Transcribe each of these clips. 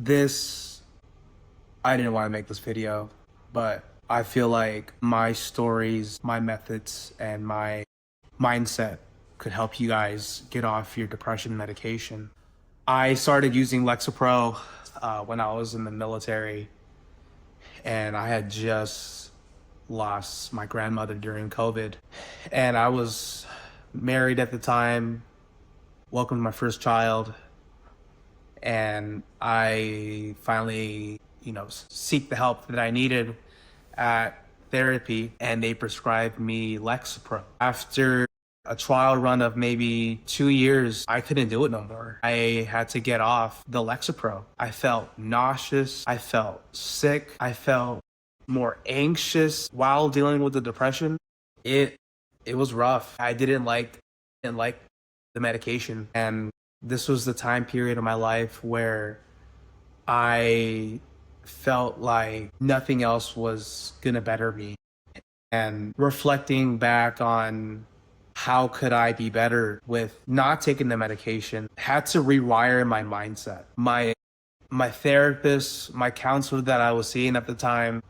This, I didn't want to make this video, but I feel like my stories, my methods, and my mindset could help you guys get off your depression medication. I started using Lexapro when I was in the military, and I had just lost my grandmother during COVID. And I was married at the time, welcomed my first child, and I finally, seek the help that I needed at therapy, and they prescribed me Lexapro. After a trial run of maybe 2 years, I couldn't do it no more. I had to get off the Lexapro. I felt nauseous. I felt sick. I felt more anxious while dealing with the depression. It it was rough. I didn't like the medication, and this was the time period of my life where I felt like nothing else was gonna better me. And reflecting back on how could I be better with not taking the medication, had to rewire my mindset. My therapist, my counselor that I was seeing at the time,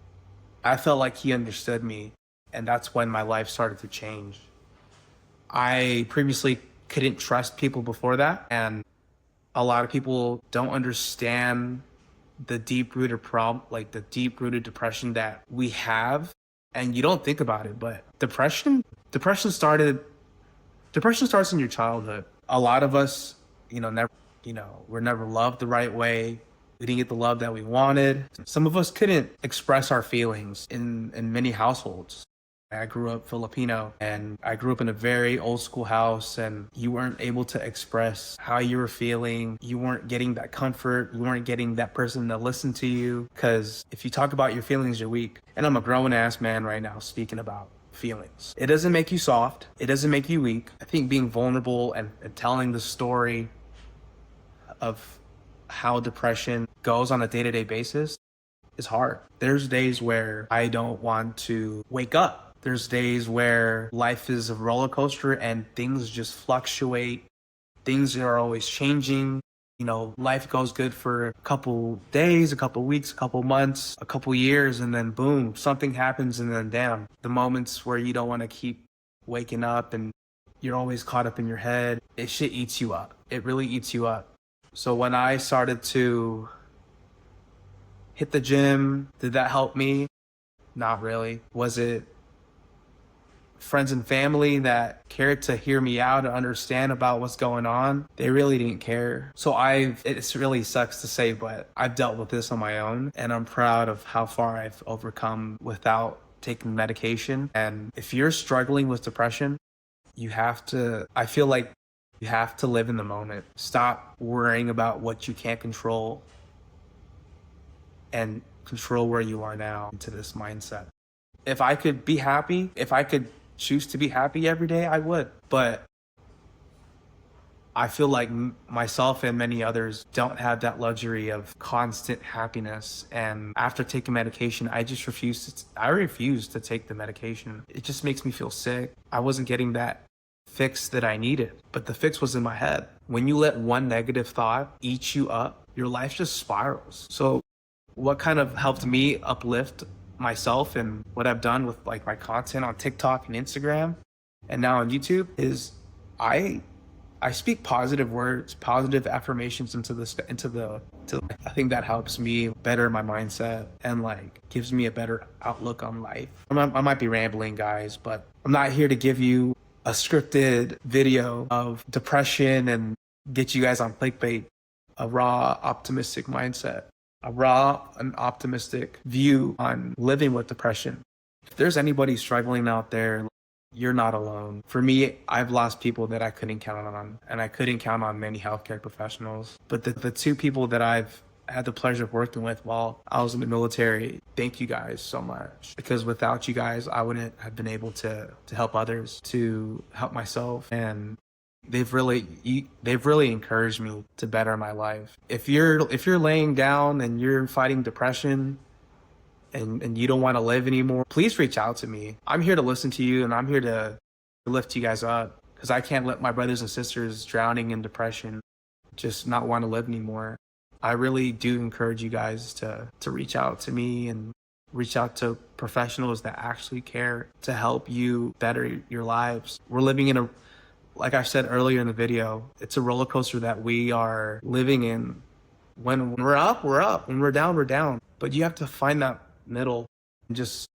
I felt like he understood me, and that's when my life started to change. I previously couldn't trust people before that, and a lot of people don't understand the deep-rooted problem, like the deep-rooted depression that we have, and you don't think about it, but depression starts in your childhood. A lot of us, never, we're never loved the right way. We didn't get the love that we wanted. Some of us couldn't express our feelings in many households. I grew up Filipino, and I grew up in a very old school house, and you weren't able to express how you were feeling. You weren't getting that comfort. You weren't getting that person to listen to you, because if you talk about your feelings, you're weak. And I'm a grown ass man right now speaking about feelings. It doesn't make you soft. It doesn't make you weak. I think being vulnerable and telling the story of how depression goes on a day-to-day basis is hard. There's days where I don't want to wake up. There's days where life is a roller coaster and things just fluctuate. Things are always changing. Life goes good for a couple days, a couple weeks, a couple months, a couple years, and then boom, something happens, and then damn, the moments where you don't want to keep waking up and you're always caught up in your head, it shit eats you up. It really eats you up. So when I started to hit the gym, did that help me? Not really. Was it friends and family that cared to hear me out and understand about what's going on? They really didn't care. So it really sucks to say, but I've dealt with this on my own, and I'm proud of how far I've overcome without taking medication. And if you're struggling with depression, I feel like you have to live in the moment. Stop worrying about what you can't control and control where you are now into this mindset. If I could be happy, if I could choose to be happy every day, I would. But I feel like myself and many others don't have that luxury of constant happiness. And after taking medication, I refuse to take the medication. It just makes me feel sick. I wasn't getting that fix that I needed, but the fix was in my head. When you let one negative thought eat you up, your life just spirals. So what kind of helped me uplift myself and what I've done with like my content on TikTok and Instagram and now on YouTube is I speak positive words, positive affirmations I think that helps me better my mindset and like gives me a better outlook on life. I might be rambling, guys, but I'm not here to give you a scripted video of depression and get you guys on clickbait. A raw, optimistic mindset, a raw and optimistic view on living with depression. If there's anybody struggling out there, you're not alone. For me, I've lost people that I couldn't count on, and I couldn't count on many healthcare professionals. But the two people that I've had the pleasure of working with while I was in the military, thank you guys so much. Because without you guys, I wouldn't have been able to help others, to help myself, and they've really encouraged me to better my life. If you're laying down and you're fighting depression and you don't want to live anymore, please reach out to me. I'm here to listen to you, and I'm here to lift you guys up, because I can't let my brothers and sisters drowning in depression just not want to live anymore. I really do encourage you guys to reach out to me and reach out to professionals that actually care to help you better your lives. We're living in like I said earlier in the video, it's a roller coaster that we are living in. When we're up, we're up. When we're down, we're down. But you have to find that middle and just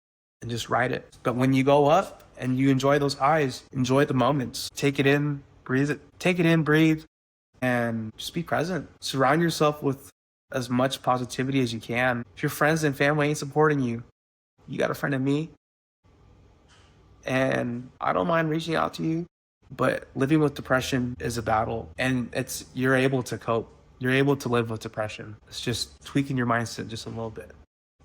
ride it. But when you go up and you enjoy those highs, enjoy the moments. Take it in, breathe it. Take it in, breathe, and just be present. Surround yourself with as much positivity as you can. If your friends and family ain't supporting you, you got a friend in me. And I don't mind reaching out to you, but living with depression is a battle, and you're able to cope. You're able to live with depression. It's just tweaking your mindset just a little bit.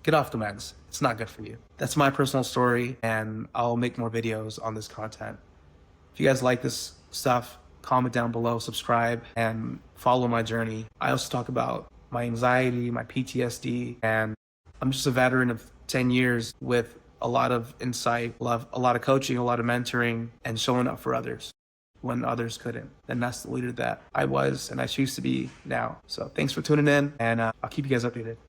Get off the meds. It's not good for you. That's my personal story, and I'll make more videos on this content. If you guys like this stuff, comment down below, subscribe, and follow my journey. I also talk about my anxiety, my PTSD, and I'm just a veteran of 10 years with a lot of insight, a lot of coaching, a lot of mentoring, and showing up for others when others couldn't. And that's the leader that I was and I choose to be now. So thanks for tuning in, and I'll keep you guys updated.